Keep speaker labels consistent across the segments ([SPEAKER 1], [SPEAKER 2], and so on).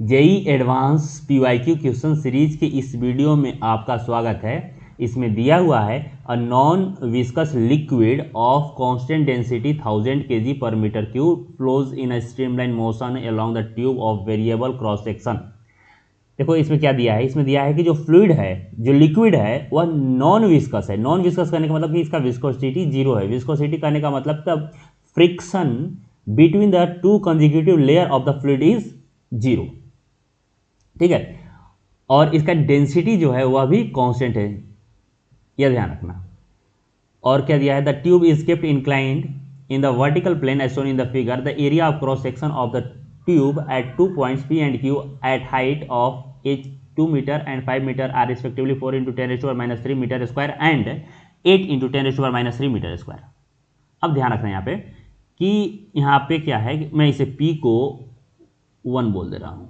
[SPEAKER 1] JEE advance PYQ question series के इस video में आपका स्वागत है। इसमें दिया हुआ है a non viscous liquid of constant density 1000 kg per meter cube flows in a streamline motion along the tube of variable cross section. देखो इसमें क्या दिया है, इसमें दिया है कि जो फ्लूइड है, जो लिक्विड है, वह नॉन विस्कस है। नॉन विस्कस करने का मतलब कि इसका विस्कोसिटी जीरो है। विस्कोसिटी करने का मतलब तब friction between the two consecutive layer of the fluid is zero. ठीक है, और इसका डेंसिटी जो है वह भी कांस्टेंट है, यह ध्यान रखना। और क्या दिया है, the tube is kept inclined in the vertical plane as shown in the figure. The area of cross section of the tube at 2 points P and Q at height of H 2 meter and 5 meter are respectively 4 into 10⁻³ meter square and 8 into 10⁻³ meter square। अब ध्यान रखना यहाँ पे कि यहाँ पे क्या है कि मैं इसे P को 1 बोल दे रहा हूँ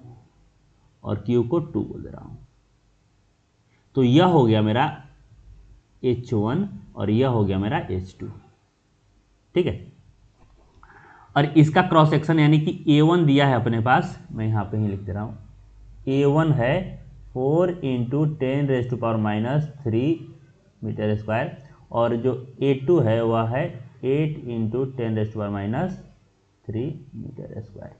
[SPEAKER 1] और Q को 2 बोल दे रहा हूँ। तो यह हो गया मेरा H1 और यह हो गया मेरा H2। ठीक है, और इसका क्रॉस सेक्शन यानी कि A1 दिया है अपने पास, मैं यहाँ पे ही लिख दे रहा हूँ। A1 है 4 into 10⁻³ मीटर स्क्वायर और जो A2 है वह है 8 into 10⁻³ मीटर स्क्वायर।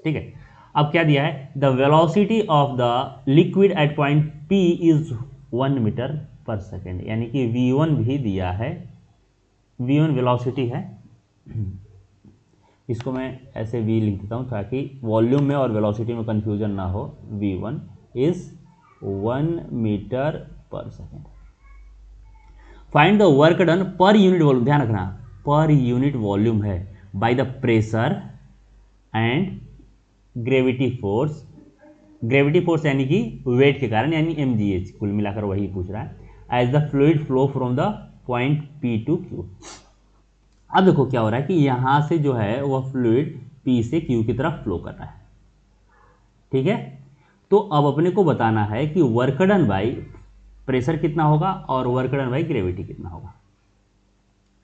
[SPEAKER 1] ठीक है, अब क्या दिया है, the velocity of the liquid at point P is 1 meter per second, यानी कि V1 भी दिया है। V1 वेलोसिटी है, इसको मैं ऐसे V लिख देता हूँ ताकि वॉल्यूम में और वेलोसिटी में कंफ्यूजन ना हो। V1 is 1 meter per second. Find the work done पर यूनिट वॉल्यूम, ध्यान रखना पर यूनिट वॉल्यूम है, by the pressure and gravity force. Gravity force यानी कि वेट के कारण, यानी mgh, कुल मिलाकर वही पूछ रहा है। As the fluid flow from the point P to Q। अब देखो क्या हो रहा है कि यहां से जो है वह फ्लूइड P से Q की तरफ फ्लो कर रहा है। ठीक है, तो अब अपने को बताना है कि वर्क डन बाई प्रेशर कितना होगा और वर्क डन बाई ग्रेविटी कितना होगा।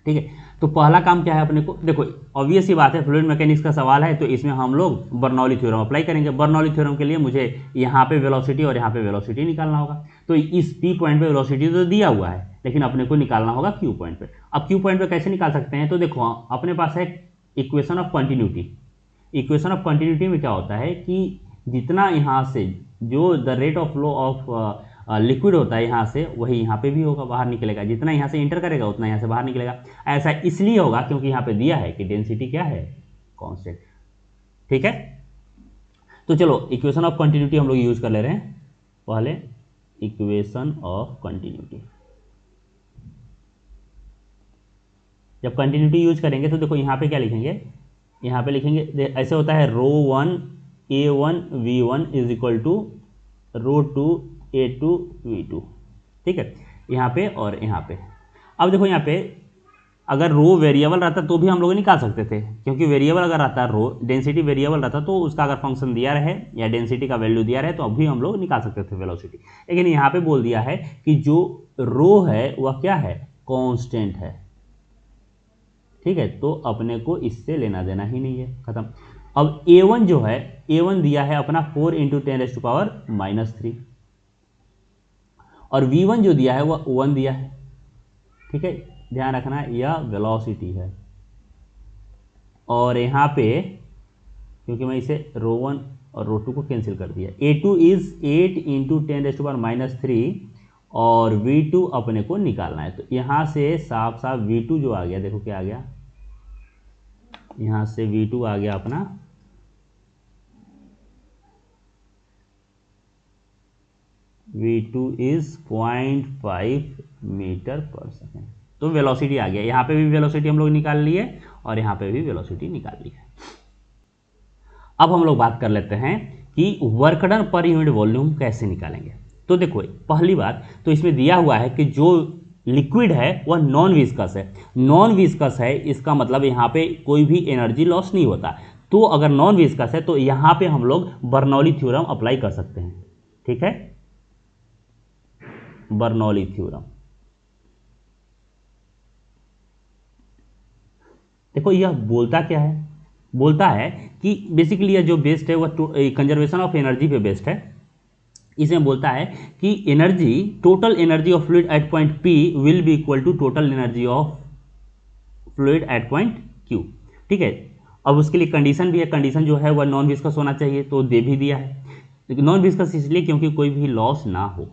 [SPEAKER 1] ठीक है, तो पहला काम क्या है अपने को, देखो ऑब्वियस ही बात है, फ्लूइड मैकेनिक्स का सवाल है तो इसमें हम लोग बर्नौली थ्योरम अप्लाई करेंगे। बर्नौली थ्योरम के लिए मुझे यहाँ पे वेलोसिटी और यहाँ पे वेलोसिटी निकालना होगा। तो इस P पॉइंट पे वेलोसिटी तो दिया हुआ है, लेकिन अपने को निकालना होगा Q पॉइंट पे। अब Q पॉइंट पे कैसे निकाल सकते हैं, तो देखो अपने पास है equation of continuity. Equation of continuity में क्या होता है कि जितना यहाँ से जो the rate of flow of liquid होता है यहाँ से, वही यहाँ पे भी होगा, बाहर निकलेगा। जितना यहाँ से इंटर करेगा उतना यहाँ से बाहर निकलेगा। ऐसा इसलिए होगा क्योंकि यहाँ पे दिया है कि डेंसिटी क्या है, कांस्टेंट। ठीक है, तो चलो इक्वेशन ऑफ कंटिन्यूटी हम लोग यूज कर ले रहे हैं। पहले इक्वेशन ऑफ कंटिन्यूटी, जब कंटिन्यूटी यूज करेंगे तो देखो यहाँ पे क्या लिखेंगे, यहाँ पे लिखेंगे ऐसे होता है ρ1 A1 V1 is equal to ρ2 A2 V2। ठीक है, यहाँ पे और यहाँ पे। अब देखो यहाँ पे अगर रो वेरिएबल रहता तो भी हम लोग निकाल सकते थे, क्योंकि वेरिएबल अगर रहता, रो डेंसिटी वेरिएबल रहता तो उसका अगर फंक्शन दिया रहे या डेंसिटी का वैल्यू दिया रहे तो अभी हम लोग निकाल सकते थे वेलोसिटी। लेकिन यहाँ पे बोल दिया है कि जो रो है वह क्या है, कांस्टेंट है। ठीक है, तो अपने को इससे लेना देना ही नहीं है, खत्म। अब A1 जो है, A1 दिया है अपना 4 into 10⁻³ और V1 जो दिया है वह 1 दिया है। ठीक है, ध्यान रखना यह वेलोसिटी है। और यहाँ पे क्योंकि मैं इसे ρ1 और ρ2 को कैंसिल कर दिया, A2 इज 8 into 10⁻³ और V2 अपने को निकालना है। तो यहाँ से साफ साफ V2 जो आ गया, देखो क्या आ गया, यहाँ से V2 आ गया अपना V2 is 0.5 metre per second. तो वेलोसिटी आ गया, यहाँ पे भी वेलोसिटी हम लोग निकाल लिए और यहाँ पे भी वेलोसिटी निकाल ली है। अब हम लोग बात कर लेते हैं कि वर्क डन पर यूनिट वॉल्यूम कैसे निकालेंगे। तो देखो पहली बात तो इसमें दिया हुआ है कि जो लिक्विड है वह नॉन विस्कस है। नॉन विस्कस है इसका मतलब यहाँ पे कोई भी एनर्जी लॉस नहीं होता। तो अगर नॉन विस्कस है तो यहाँ पे हम लोग बर्नौली थ्योरम अप्लाई कर सकते हैं। ठीक है, बर्नौली थ्योरम। देखो यह बोलता क्या है, बोलता है कि बेसिकली यह जो बेस्ड है वह कंजर्वेशन ऑफ एनर्जी पे बेस्ड है। इसमें बोलता है कि energy, total energy of fluid at point P will be equal to total energy of fluid at point Q। ठीक है, अब उसके लिए कंडीशन भी है, कंडीशन जो है वह नॉन विस्कस होना चाहिए, तो दे भी दिया है। लेकिन नॉन विस्कस इसलिए क्योंकि कोई भी लॉस ना हो।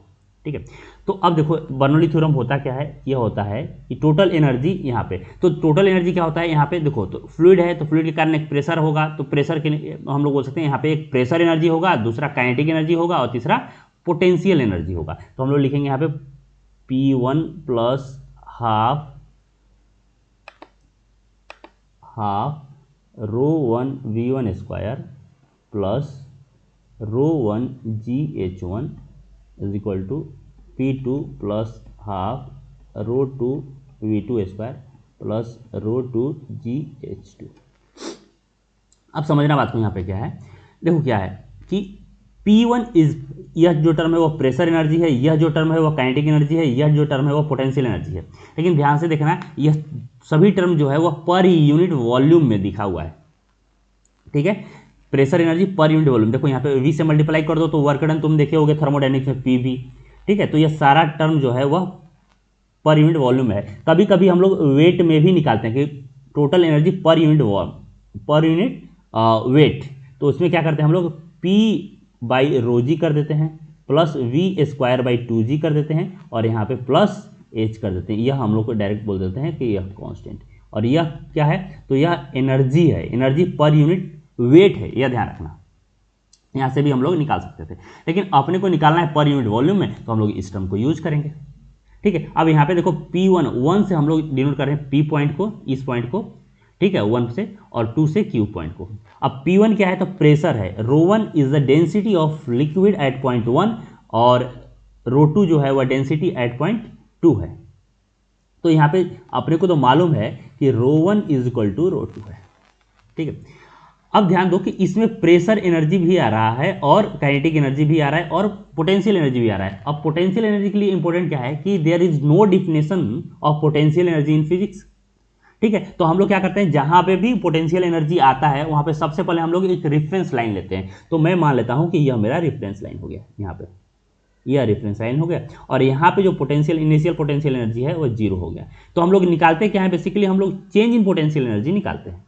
[SPEAKER 1] ठीक है, तो अब देखो बर्नौली थ्योरम होता क्या है, यह होता है कि टोटल एनर्जी यहाँ पे, तो टोटल एनर्जी क्या होता है यहाँ पे देखो, तो फ्लूइड है तो फ्लूइड के कारण एक प्रेशर होगा, तो प्रेशर के हम लोग बोल सकते हैं यहाँ पे एक प्रेशर एनर्जी होगा, दूसरा काइनेटिक एनर्जी होगा और तीसरा पोटेंशियल एनर्जी होगा। तो हम लोग लिखेंगे यहाँ पे P1 plus half ρ1 V1 square plus ρ1 GH1 is equal to P2 plus half ρ2 V2 square plus ρ2 GH2। अब समझना बात को यहाँ पे क्या है, देखो क्या है कि P1 इज, यह जो टर्म है वो प्रेशर एनर्जी है, यह जो टर्म है वो काइनेटिक एनर्जी है, यह जो टर्म है वो पोटेंशियल एनर्जी है। लेकिन ध्यान से देखना यह सभी टर्म जो है वह पर यूनिट वॉल्यूम में दिखा हुआ है। ठीक है, प्रेशर एनर्जी पर यूनिट वॉल्यूम, देखो यहाँ पे V से मल्टीप्लाई कर दो तो वर्क डन तुम देखे होगे थर्मोडायनेमिक्स में PV। ठीक है, तो यह सारा टर्म जो है वह पर यूनिट वॉल्यूम है। कभी कभी हम लोग वेट में भी निकालते हैं कि total energy per unit weight, तो उसमें क्या करते हैं हम लोग P बाई ρg कर देते हैं plus V square by 2g कर देते हैं और यहाँ पे प्लस H कर देते हैं। यह हम लोग को डायरेक्ट बोल देते हैं कि यह कांस्टेंट, और यह क्या है, तो यह एनर्जी है, एनर्जी पर यूनिट वेट है, यह ध्यान रखना। यहाँ से भी हम लोग निकाल सकते थे, लेकिन अपने को निकालना है पर यूनिट वॉल्यूम में, तो हम लोग इस टर्म को यूज करेंगे। ठीक है, अब यहाँ पे देखो P1 से हम लोग डिनोट कर रहे हैं P पॉइंट को, इस पॉइंट को, ठीक है 1 से, और 2 से Q पॉइंट को। अब P1 क्या है, तो प्रेशर है, ρ1 is the density of liquid at point 1 और ρ2 जो है वह डेंसिटी एट पॉइंट 2 है। तो यहाँ पे अपने को तो मालूम है कि ρ1 इज इक्वल टू ρ2 है। ठीक है, अब ध्यान दो कि इसमें प्रेशर एनर्जी भी आ रहा है और काइनेटिक एनर्जी भी आ रहा है और पोटेंशियल एनर्जी भी आ रहा है। अब पोटेंशियल एनर्जी के लिए इंपॉर्टेंट क्या है कि there is no definition of potential energy in physics. ठीक है, तो हम लोग क्या करते हैं, जहां पे भी पोटेंशियल एनर्जी आता है वहां पे सबसे पहले हम लोग एक रेफरेंस लाइन लेते हैं। तो मैं मान लेता हूं कि यह मेरा रेफरेंस लाइन हो गया, यहाँ पे यह रेफरेंस लाइन हो गया, और यहाँ पे जो पोटेंशियल इनिशियल पोटेंशियल एनर्जी है वो 0 हो गया। तो हम लोग निकालते क्या है, बेसिकली हम लोग चेंज इन पोटेंशियल एनर्जी निकालते हैं।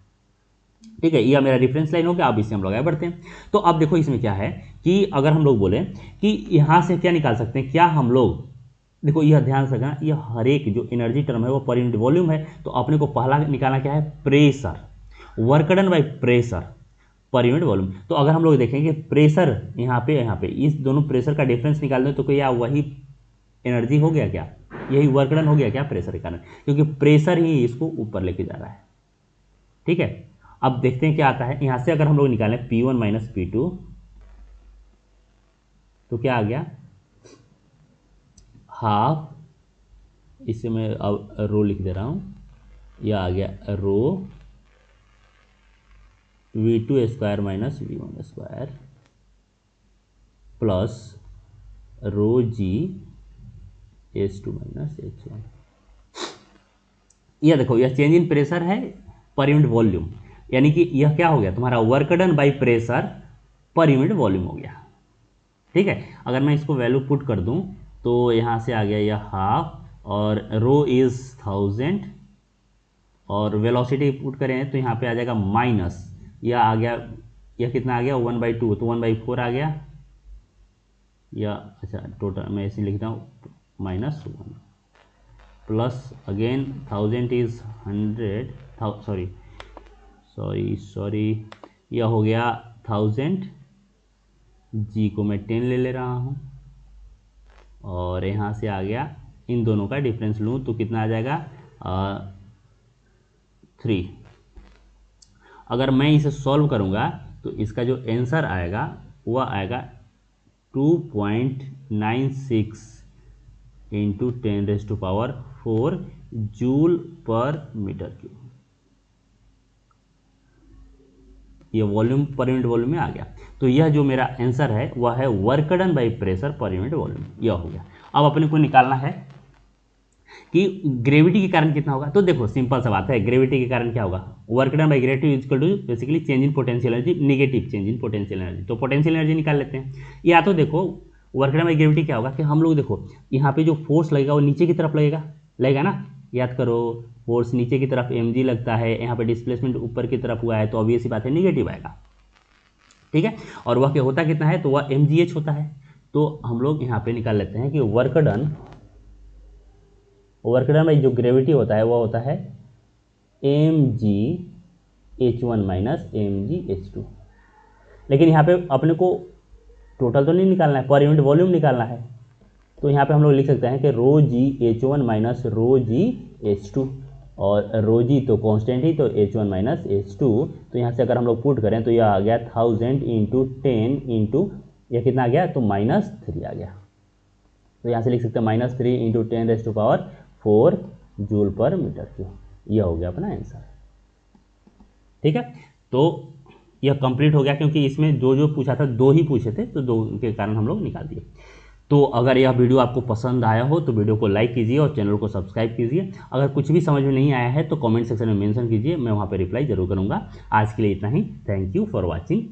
[SPEAKER 1] ठीक है, यह मेरा रेफरेंस लाइन हो गया। अब इससे हम लोग आगे बढ़ते हैं। तो अब देखो इसमें क्या है कि अगर हम लोग बोले कि यहाँ से क्या निकाल सकते हैं, क्या हम लोग, देखो यह ध्यान से रखना, यह हर एक जो एनर्जी टर्म है वो पर यूनिट वॉल्यूम है। तो अपने को पहला निकालना क्या है, pressure, work done by pressure पर यूनिट वॉल्यूम। तो अगर हम लोग देखेंगे प्रेशर यहाँ पे इस दोनों प्रेशर का डिफरेंस निकाल दें तो क्या वही एनर्जी हो गया, क्या यही वर्क डन हो गया क्या प्रेशर के कारण, क्योंकि प्रेशर ही इसको ऊपर लेके जा रहा है। ठीक है, अब देखते हैं क्या आता है। यहाँ से अगर हम लोग निकालें P1 माइनस P2 तो क्या आ गया, हाफ, इसे मैं अब रो लिख दे रहा हूँ, यह आ गया रो V2 square minus V1 square plus रो G H2 माइनस H1। यह देखो यह चेंज इन प्रेशर है पर यूनिट वॉल्यूम, यानी कि यह क्या हो गया तुम्हारा वर्क डन बाई प्रेशर पर यूनिट वॉल्यूम हो गया। ठीक है, अगर मैं इसको वैल्यू पुट कर दूं तो यहाँ से आ गया यह हाफ, और रो इज 1000, और वेलोसिटी पुट करें तो यहाँ पे आ जाएगा माइनस, यह आ गया, यह कितना आ गया 1/2, तो 1/4 आ गया, या अच्छा टोटल मैं ऐसे लिखता हूँ -1 प्लस अगेन 1000 इज 100, सॉरी यह हो गया 1000, जी को मैं 10 ले रहा हूँ, और यहाँ से आ गया, इन दोनों का डिफरेंस लूँ तो कितना आ जाएगा 3। अगर मैं इसे सॉल्व करूँगा तो इसका जो आंसर आएगा वह आएगा 2.96 into 10⁴ joule per meter cube. ये वॉल्यूम पर यूनिट वॉल्यूम में आ गया। तो यह जो मेरा आंसर है वह है वर्क डन बाई प्रेशर पर यूनिट वॉल्यूम, यह हो गया। अब अपने को निकालना है कि ग्रेविटी के कारण कितना होगा। तो देखो सिंपल सा बात है, ग्रेविटी के कारण क्या होगा, work done by gravity equal to basically change in potential energy, negative change in potential energy. तो पोटेंशियल एनर्जी निकाल लेते हैं। या तो देखो वर्क डन बाई ग्रेविटी क्या होगा कि हम लोग देखो यहाँ पे जो फोर्स लगेगा वो नीचे की तरफ लगेगा ना, याद करो फोर्स नीचे की तरफ mg लगता है, यहाँ पे डिस्प्लेसमेंट ऊपर की तरफ हुआ है तो ऑब्वियस सी बात है नेगेटिव आएगा, ठीक है। और वह क्या होता कितना है, तो वह mgh होता है। तो हम लोग यहाँ पे निकाल लेते हैं कि वर्क डन में जो ग्रेविटी होता है वो होता है mgh1 माइनस mgh2। लेकिन यहाँ पे अपने को टोटल तो नहीं निकालना है, पर यूनिट वॉल्यूम निकालना है। तो यहाँ पे हम लोग लिख सकते हैं कि रो जी h1 माइनस रो जी h2, और रो जी तो कांस्टेंट ही, तो h1 माइनस h2। तो यहाँ से अगर हम लोग पुट करें तो यह आ गया 1000 इंटू 10 इंटू यह कितना आ गया, तो -3 आ गया। तो यहाँ से लिख सकते हैं -3 into 10⁴ joule per meter cube. यह हो गया अपना आंसर, ठीक है। तो यह कंप्लीट हो गया, क्योंकि इसमें जो पूछा था 2 ही पूछे थे, तो 2 के कारण हम लोग निकाल दिए। तो अगर यह वीडियो आपको पसंद आया हो तो वीडियो को लाइक कीजिए और चैनल को सब्सक्राइब कीजिए। अगर कुछ भी समझ में नहीं आया है तो कमेंट सेक्शन में मेंशन कीजिए, मैं वहाँ पर रिप्लाई जरूर करूँगा। आज के लिए इतना ही। Thank you for watching.